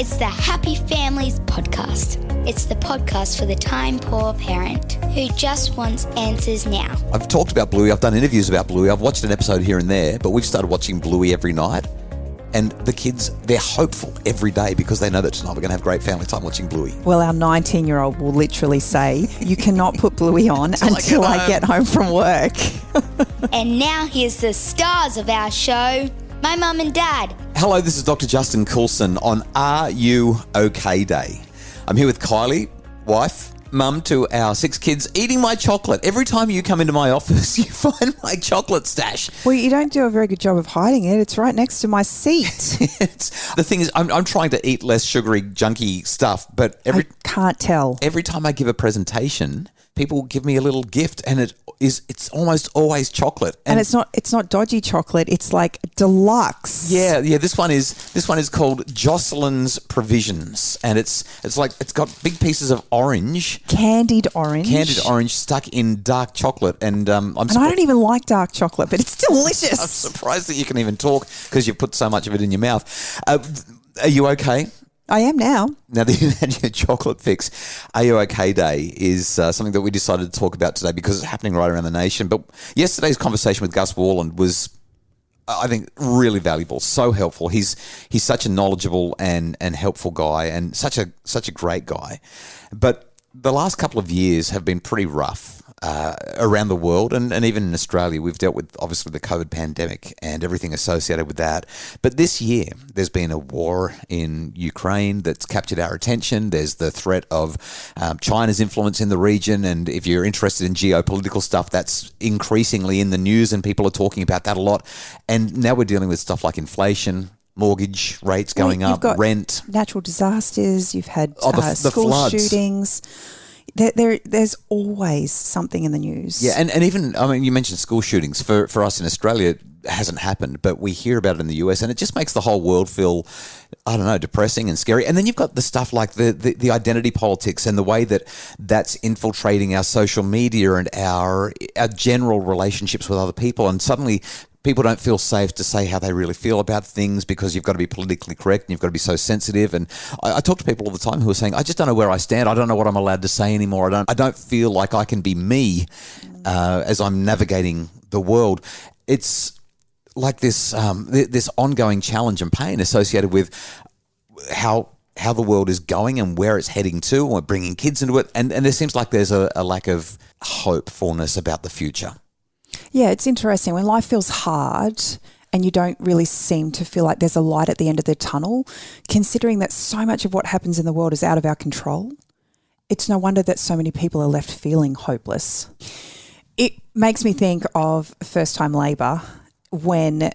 It's the Happy Families Podcast. It's the podcast for the time-poor parent who just wants answers now. I've talked about Bluey. I've done interviews about Bluey. I've watched an episode here and there, but we've started watching Bluey every night. And the kids, they're hopeful every day because they know that tonight we're going to have great family time watching Bluey. Well, our 19-year-old will literally say, you cannot put Bluey on until I get home from work. And now here's the stars of our show, my mum and dad. Hello, this is Dr. Justin Coulson on Are You OK Day. I'm here with Kylie, wife, mum to our 6 kids, eating my chocolate. Every time you come into my office, you find my chocolate stash. Well, you don't do a very good job of hiding it. It's right next to my seat. The thing is, I'm trying to eat less sugary, junky stuff, but I can't tell. Every time I give a presentation, people give me a little gift, and it's almost always chocolate. And it's not dodgy chocolate. It's like deluxe. Yeah. This one is called Jocelyn's Provisions, and it's got big pieces of orange, candied orange stuck in dark chocolate, and I don't even like dark chocolate, but it's delicious. I'm surprised that you can even talk because you've put so much of it in your mouth. Are you okay? I am now. Now that you've had your chocolate fix, Are You OK Day is something that we decided to talk about today because it's happening right around the nation. But yesterday's conversation with Gus Warland was, I think, really valuable, so helpful. He's such a knowledgeable and helpful guy, and such a great guy. But the last couple of years have been pretty rough. Around the world and even in Australia. We've dealt with, obviously, the COVID pandemic and everything associated with that. But this year, there's been a war in Ukraine that's captured our attention. There's the threat of China's influence in the region. And if you're interested in geopolitical stuff, that's increasingly in the news and people are talking about that a lot. And now we're dealing with stuff like inflation, mortgage rates going up, rent. Natural disasters. You've had the school floods. Shootings. There's always something in the news. Yeah, and even, I mean, you mentioned school shootings. For us in Australia, it hasn't happened, but we hear about it in the US, and it just makes the whole world feel, I don't know, depressing and scary. And then you've got the stuff like the identity politics and the way that's infiltrating our social media and our general relationships with other people, and suddenly people don't feel safe to say how they really feel about things because you've got to be politically correct and you've got to be so sensitive. And I talk to people all the time who are saying, I just don't know where I stand. I don't know what I'm allowed to say anymore. I don't feel like I can be me as I'm navigating the world. It's like this ongoing challenge and pain associated with how the world is going and where it's heading to. We're bringing kids into it. And there seems like there's a lack of hopefulness about the future. Yeah, it's interesting. When life feels hard and you don't really seem to feel like there's a light at the end of the tunnel, considering that so much of what happens in the world is out of our control, it's no wonder that so many people are left feeling hopeless. It makes me think of first-time labour when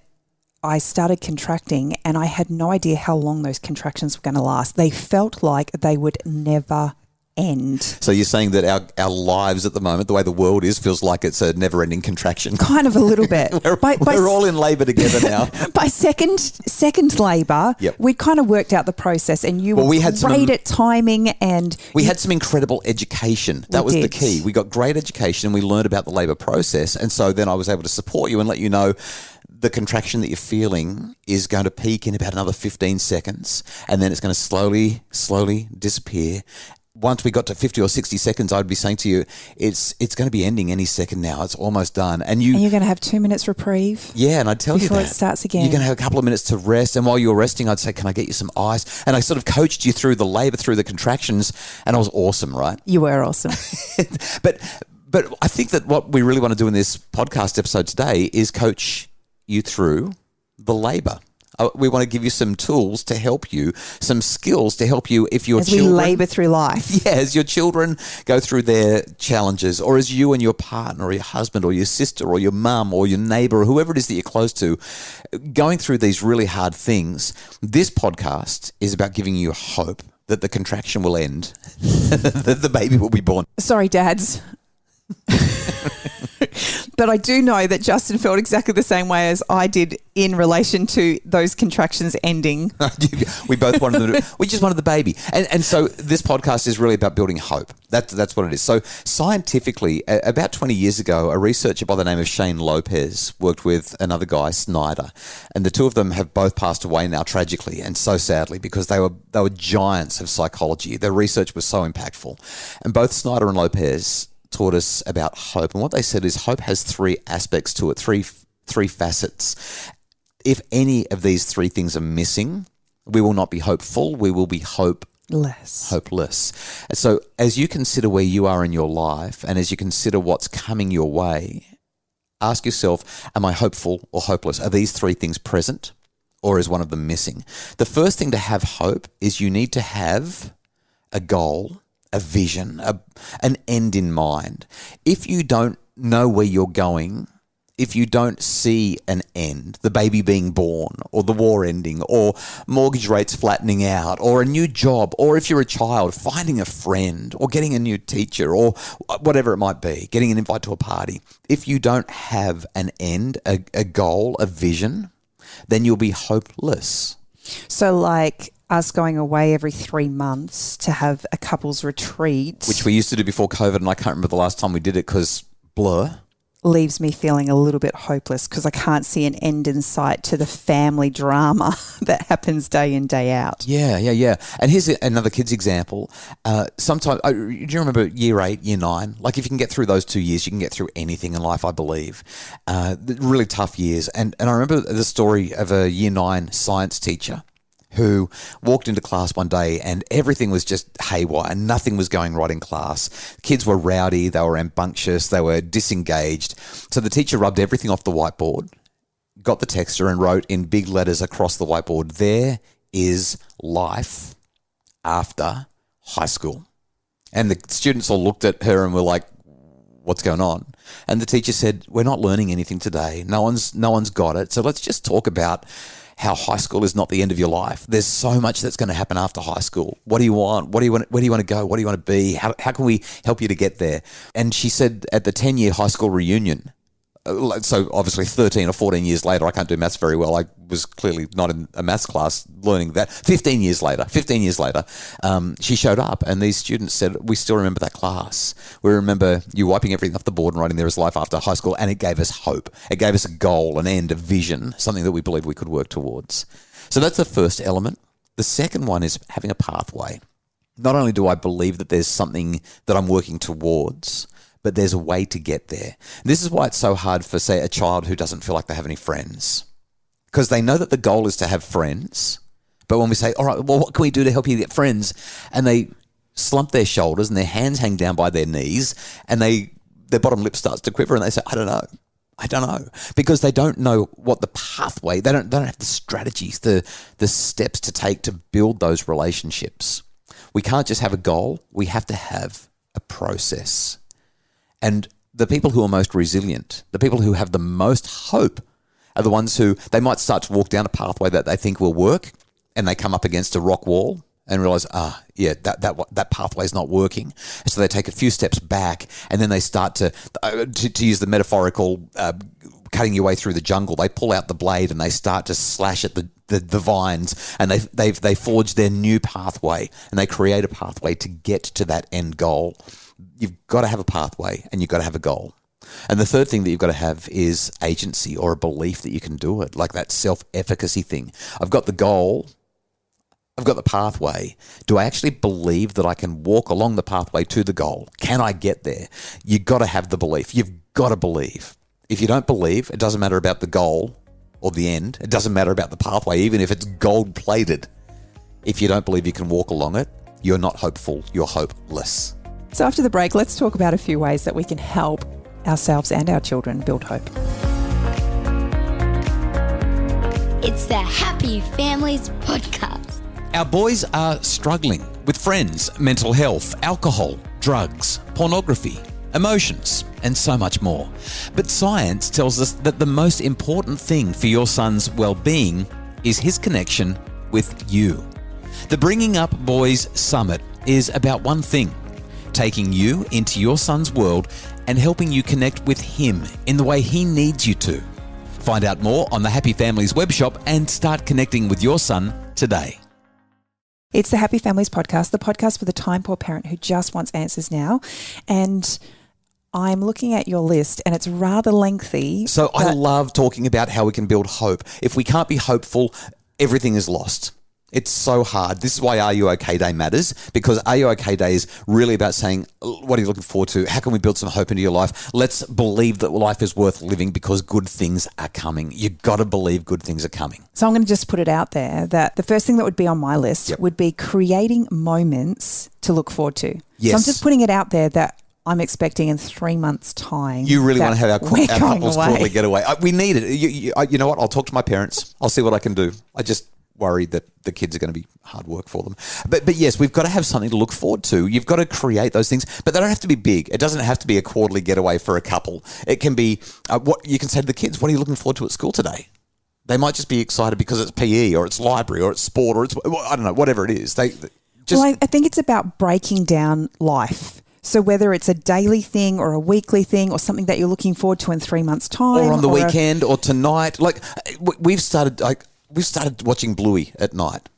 I started contracting and I had no idea how long those contractions were going to last. They felt like they would never end. So you're saying that our lives at the moment, the way the world is, feels like it's a never-ending contraction. Kind of a little bit. we're all in labour together now. By second labour, yep. We'd kind of worked out the process, and you were great at timing. And we had some incredible education. That was the key. We got great education and we learned about the labour process. And so then I was able to support you and let you know the contraction that you're feeling is going to peak in about another 15 seconds, and then it's going to slowly disappear. Once we got to 50 or 60 seconds, I would be saying to you, it's going to be ending any second now. It's almost done. And you're going to have 2 minutes reprieve. Yeah, and I'd tell you that. Before it starts again. You're going to have a couple of minutes to rest. And while you're resting, I'd say, can I get you some ice? And I sort of coached you through the labour, through the contractions, and I was awesome, right? You were awesome. But I think that what we really want to do in this podcast episode today is coach you through the labour. We want to give you some tools to help you, some skills to help you if your children... As we labour through life. Yeah, as your children go through their challenges, or as you and your partner or your husband or your sister or your mum or your neighbour or whoever it is that you're close to, going through these really hard things. This podcast is about giving you hope that the contraction will end, that the baby will be born. Sorry, dads. But I do know that Justin felt exactly the same way as I did in relation to those contractions ending. We both wanted we just wanted the baby. And so this podcast is really about building hope. That's what it is. So scientifically, about 20 years ago, a researcher by the name of Shane Lopez worked with another guy, Snyder. And the two of them have both passed away now tragically and so sadly because they were giants of psychology. Their research was so impactful. And both Snyder and Lopez taught us about hope. And what they said is hope has three aspects to it, three facets. If any of these three things are missing, we will not be hopeful. We will be hopeless. And so as you consider where you are in your life and as you consider what's coming your way, ask yourself, am I hopeful or hopeless? Are these three things present or is one of them missing? The first thing to have hope is you need to have a goal, a vision, an end in mind. If you don't know where you're going, if you don't see an end, the baby being born or the war ending or mortgage rates flattening out or a new job, or if you're a child, finding a friend or getting a new teacher or whatever it might be, getting an invite to a party. If you don't have an end, a goal, a vision, then you'll be hopeless. So like us going away every 3 months to have a couples retreat, which we used to do before COVID, and I can't remember the last time we did it because blur. Leaves me feeling a little bit hopeless because I can't see an end in sight to the family drama that happens day in, day out. Yeah. And here's another kid's example. Sometimes, do you remember year 8, year 9? Like if you can get through those 2 years, you can get through anything in life, I believe. Really tough years. And I remember the story of a year 9 science teacher who walked into class one day and everything was just haywire. Nothing was going right in class. Kids were rowdy, they were rambunctious, they were disengaged. So the teacher rubbed everything off the whiteboard, got the texter and wrote in big letters across the whiteboard, "There is life after high school." And the students all looked at her and were like, "What's going on?" And the teacher said, "We're not learning anything today. No one's got it. So let's just talk about how high school is not the end of your life. There's so much that's going to happen after high school. What do you want? Where do you want to go? What do you want to be? How can we help you to get there?" And she said at the 10-year high school reunion, so obviously 13 or 14 years later, I can't do maths very well. I was clearly not in a maths class learning that. 15 years later, she showed up and these students said, "We still remember that class. We remember you wiping everything off the board and writing there is life after high school," and it gave us hope. It gave us a goal, an end, a vision, something that we believed we could work towards. So that's the first element. The second one is having a pathway. Not only do I believe that there's something that I'm working towards, but there's a way to get there. This is why it's so hard for, say, a child who doesn't feel like they have any friends. Because they know that the goal is to have friends. But when we say, all right, well, what can we do to help you get friends? And they slump their shoulders and their hands hang down by their knees and their bottom lip starts to quiver and they say, I don't know. Because they don't know what the pathway, they don't have the strategies, the steps to take to build those relationships. We can't just have a goal. We have to have a process. And the people who are most resilient, the people who have the most hope are the ones who, they might start to walk down a pathway that they think will work and they come up against a rock wall and realize, that pathway is not working. And so they take a few steps back and then they start to use the metaphorical cutting your way through the jungle. They pull out the blade and they start to slash at the vines and they forge their new pathway and they create a pathway to get to that end goal. You've got to have a pathway and you've got to have a goal. And the third thing that you've got to have is agency or a belief that you can do it, like that self-efficacy thing. I've got the goal. I've got the pathway. Do I actually believe that I can walk along the pathway to the goal? Can I get there? You've got to have the belief. You've got to believe. If you don't believe, it doesn't matter about the goal or the end. It doesn't matter about the pathway, even if it's gold-plated. If you don't believe you can walk along it, you're not hopeful. You're hopeless. So after the break, let's talk about a few ways that we can help ourselves and our children build hope. It's the Happy Families Podcast. Our boys are struggling with friends, mental health, alcohol, drugs, pornography, emotions, and so much more. But science tells us that the most important thing for your son's well-being is his connection with you. The Bringing Up Boys Summit is about one thing: taking you into your son's world and helping you connect with him in the way he needs you to. Find out more on the Happy Families webshop and start connecting with your son today. It's the Happy Families podcast, the podcast for the time-poor parent who just wants answers now. And I'm looking at your list and it's rather lengthy. So I love talking about how we can build hope. If we can't be hopeful, everything is lost. It's so hard. This is why Are You OK Day matters, because Are You OK Day is really about saying, what are you looking forward to? How can we build some hope into your life? Let's believe that life is worth living because good things are coming. You've got to believe good things are coming. So I'm going to just put it out there that the first thing that would be on my list would be creating moments to look forward to. Yes. So I'm just putting it out there that I'm expecting in 3 months' time. You really want to have our couples away. quarterly getaway. We need it. You know what? I'll talk to my parents. I'll see what I can do. I just worried that the kids are going to be hard work for them. But yes, we've got to have something to look forward to. You've got to create those things, but they don't have to be big. It doesn't have to be a quarterly getaway for a couple. It can be what you can say to the kids, what are you looking forward to at school today? They might just be excited because it's PE or it's library or it's sport or it's, I don't know, whatever it is. I think it's about breaking down life. So whether it's a daily thing or a weekly thing or something that you're looking forward to in 3 months' time. Or on the weekend or tonight. Like we've started watching Bluey at night.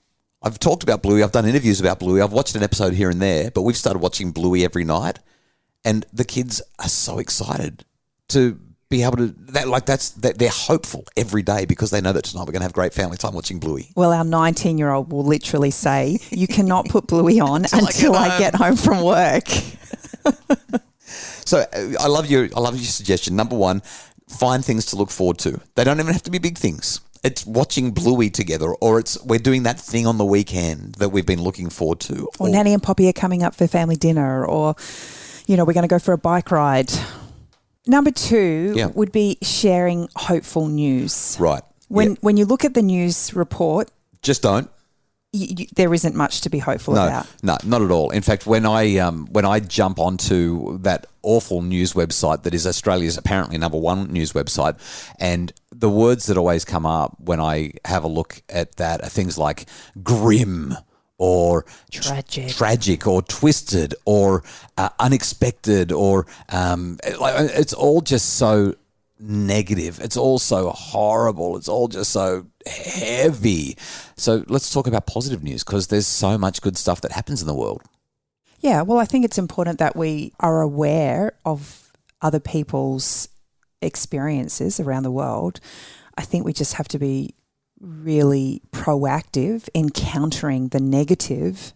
I've talked about Bluey. I've done interviews about Bluey. I've watched an episode here and there, but we've started watching Bluey every night. And the kids are so excited to be able to, they're hopeful every day because they know that tonight we're going to have great family time watching Bluey. Well, our 19-year-old will literally say, you cannot put Bluey on until I get home from work. So I love your suggestion. Number one, find things to look forward to. They don't even have to be big things. It's watching Bluey together, or we're doing that thing on the weekend that we've been looking forward to. Or Nanny and Poppy are coming up for family dinner, or, we're going to go for a bike ride. Number two would be sharing hopeful news. Right. When you look at the news report, just don't. There isn't much to be hopeful about. No, not at all. In fact, when I jump onto that awful news website that is Australia's apparently number one news website, and the words that always come up when I have a look at that are things like grim or tragic or twisted or unexpected or it's all just so negative. It's all so horrible. It's all just so heavy. So let's talk about positive news because there's so much good stuff that happens in the world. Yeah, well, I think it's important that we are aware of other people's experiences around the world. I think we just have to be really proactive in countering the negative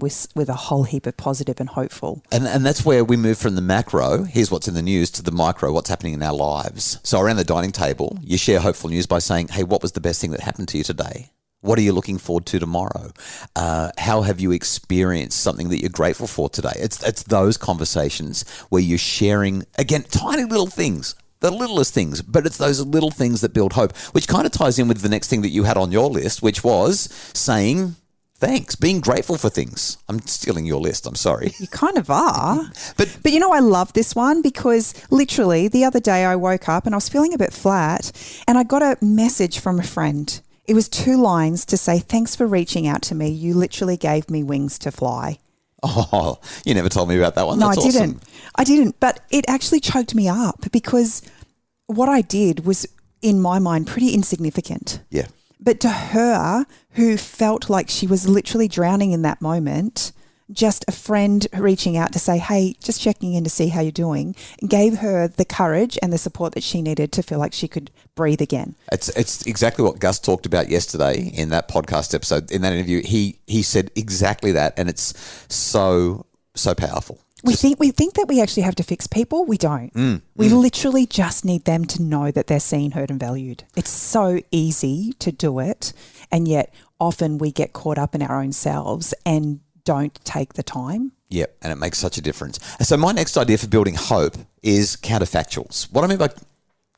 with a whole heap of positive and hopeful. And that's where we move from the macro, here's what's in the news, to the micro, what's happening in our lives. So around the dining table, you share hopeful news by saying, hey, what was the best thing that happened to you today? What are you looking forward to tomorrow? How have you experienced something that you're grateful for today? It's those conversations where you're sharing, again, tiny little things. The littlest things, but it's those little things that build hope, which kind of ties in with the next thing that you had on your list, which was saying thanks, being grateful for things. I'm stealing your list. I'm sorry. You kind of are. But I love this one because literally the other day I woke up and I was feeling a bit flat and I got a message from a friend. It was 2 lines to say, thanks for reaching out to me. You literally gave me wings to fly. Oh, you never told me about that one. No, That's awesome. I didn't. But it actually choked me up because what I did was, in my mind, pretty insignificant. Yeah. But to her, who felt like she was literally drowning in that moment, just a friend reaching out to say, hey, just checking in to see how you're doing, gave her the courage and the support that she needed to feel like she could breathe again. It's exactly what Gus talked about yesterday in that podcast episode, in that interview. He said exactly that, and it's so powerful. We think that we actually have to fix people. We don't. We literally just need them to know that they're seen, heard, and valued. It's so easy to do it, and yet often we get caught up in our own selves and don't take the time. Yep, and it makes such a difference. So my next idea for building hope is counterfactuals. What I mean by,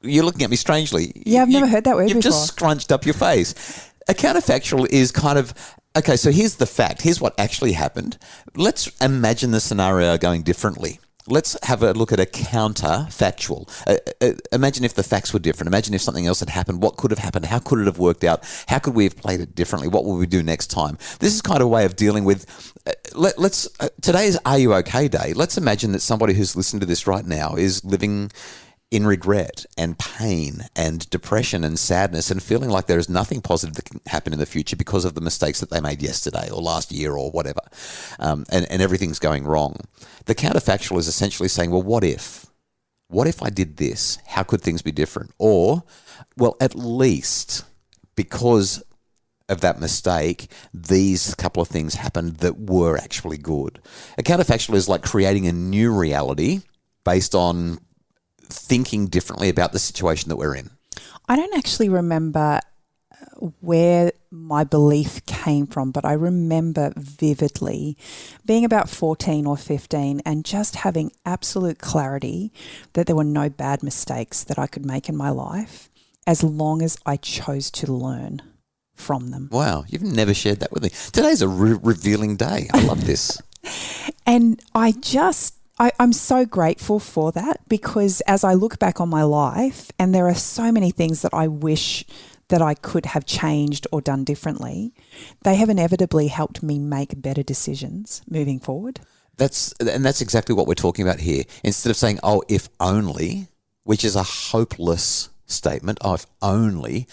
you're looking at me strangely. Yeah, I've never heard that word before. You've just scrunched up your face. A counterfactual is kind of, okay, so here's the fact. Here's what actually happened. Let's imagine the scenario going differently. let's have a look at a counterfactual. Imagine if the facts were different. Imagine if something else had happened. What could have happened? How could it have worked out? How could we have played it differently? What will we do next time? This is kind of a way of dealing with. Today is Are You OK Day. Let's imagine that somebody who's listening to this right now is living in regret and pain and depression and sadness and feeling like there is nothing positive that can happen in the future because of the mistakes that they made yesterday or last year or whatever, and everything's going wrong. The counterfactual is essentially saying, well, what if? What if I did this? How could things be different? Or, well, at least because of that mistake, these couple of things happened that were actually good. A counterfactual is like creating a new reality based on thinking differently about the situation that we're in. I don't actually remember where my belief came from, but I remember vividly being about 14 or 15 and just having absolute clarity that there were no bad mistakes that I could make in my life as long as I chose to learn from them. Wow, you've never shared that with me. Today's a revealing day. I love this. And I'm so grateful for that, because as I look back on my life, and there are so many things that I wish that I could have changed or done differently, they have inevitably helped me make better decisions moving forward. That's exactly what we're talking about here. Instead of saying, oh, if only, which is a hopeless statement, oh, if only,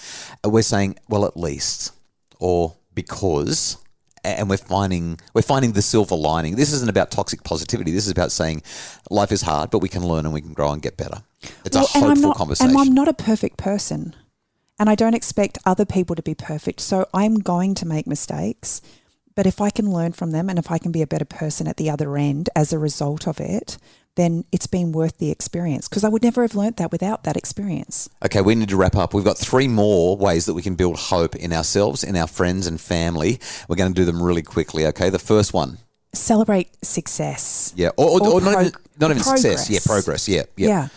we're saying, well, at least, or because. And we're finding the silver lining. This isn't about toxic positivity. This is about saying life is hard, but we can learn and we can grow and get better. It's a hopeful conversation. And I'm not a perfect person, and I don't expect other people to be perfect. So I'm going to make mistakes, but if I can learn from them and if I can be a better person at the other end as a result of it, then it's been worth the experience, because I would never have learnt that without that experience. Okay, we need to wrap up. We've got 3 more ways that we can build hope in ourselves, in our friends and family. We're going to do them really quickly, okay? The first one. Celebrate success. Yeah, or not even success. Yeah, progress. Yeah.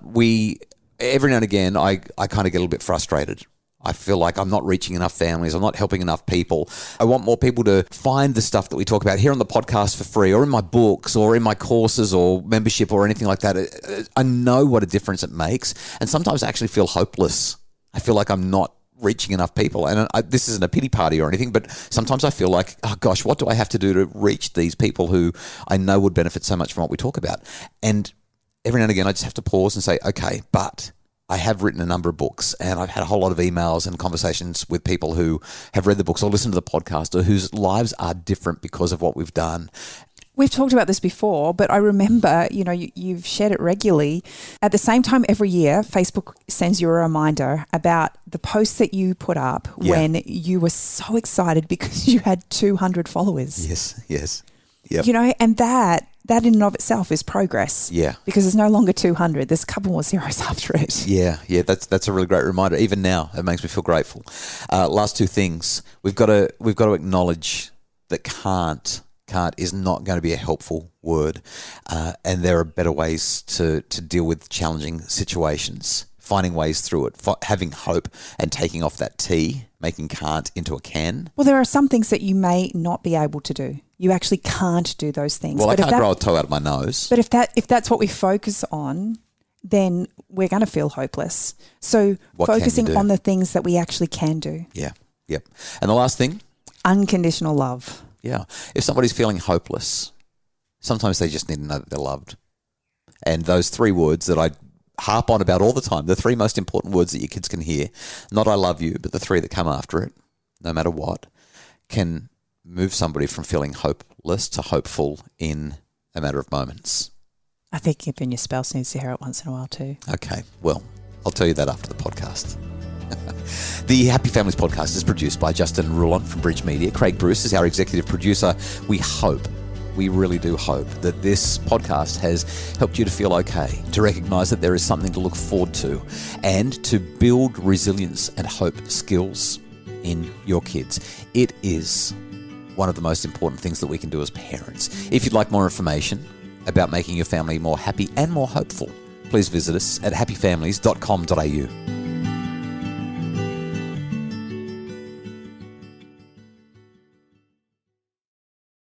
We, every now and again, I kind of get a little bit frustrated. I feel like I'm not reaching enough families. I'm not helping enough people. I want more people to find the stuff that we talk about here on the podcast for free, or in my books, or in my courses or membership or anything like that. I know what a difference it makes. And sometimes I actually feel hopeless. I feel like I'm not reaching enough people. And this isn't a pity party or anything, but sometimes I feel like, oh gosh, what do I have to do to reach these people who I know would benefit so much from what we talk about? And every now and again, I just have to pause and say, okay, but I have written a number of books, and I've had a whole lot of emails and conversations with people who have read the books or listened to the podcast, or whose lives are different because of what we've done. We've talked about this before, but I remember, you've shared it regularly. At the same time every year, Facebook sends you a reminder about the posts that you put up when you were so excited because you had 200 followers. Yes. Yep. And that in and of itself is progress. Yeah. Because there's no longer 200. There's a couple more zeros after it. Yeah. That's a really great reminder. Even now, it makes me feel grateful. Last 2 things. We've got to acknowledge that can't is not going to be a helpful word. And there are better ways to deal with challenging situations. Finding ways through it, having hope and taking off that T, making can't into a can. Well, there are some things that you may not be able to do. You actually can't do those things. Well, I can't grow a toe out of my nose. But if that's what we focus on, then we're going to feel hopeless. So focusing on the things that we actually can do. Yeah, yep. And the last thing? Unconditional love. Yeah. If somebody's feeling hopeless, sometimes they just need to know that they're loved. And those 3 words that I harp on about all the time, the 3 most important words that your kids can hear, not I love you, but the 3 that come after it, no matter what, can move somebody from feeling hopeless to hopeful in a matter of moments. I think even your spouse needs to hear it once in a while too. Okay, well, I'll tell you that after the podcast. The Happy Families podcast is produced by Justin Rulon from Bridge Media. Craig Bruce is our executive producer. We really do hope that this podcast has helped you to feel okay, to recognise that there is something to look forward to, and to build resilience and hope skills in your kids. It is one of the most important things that we can do as parents. If you'd like more information about making your family more happy and more hopeful, please visit us at happyfamilies.com.au.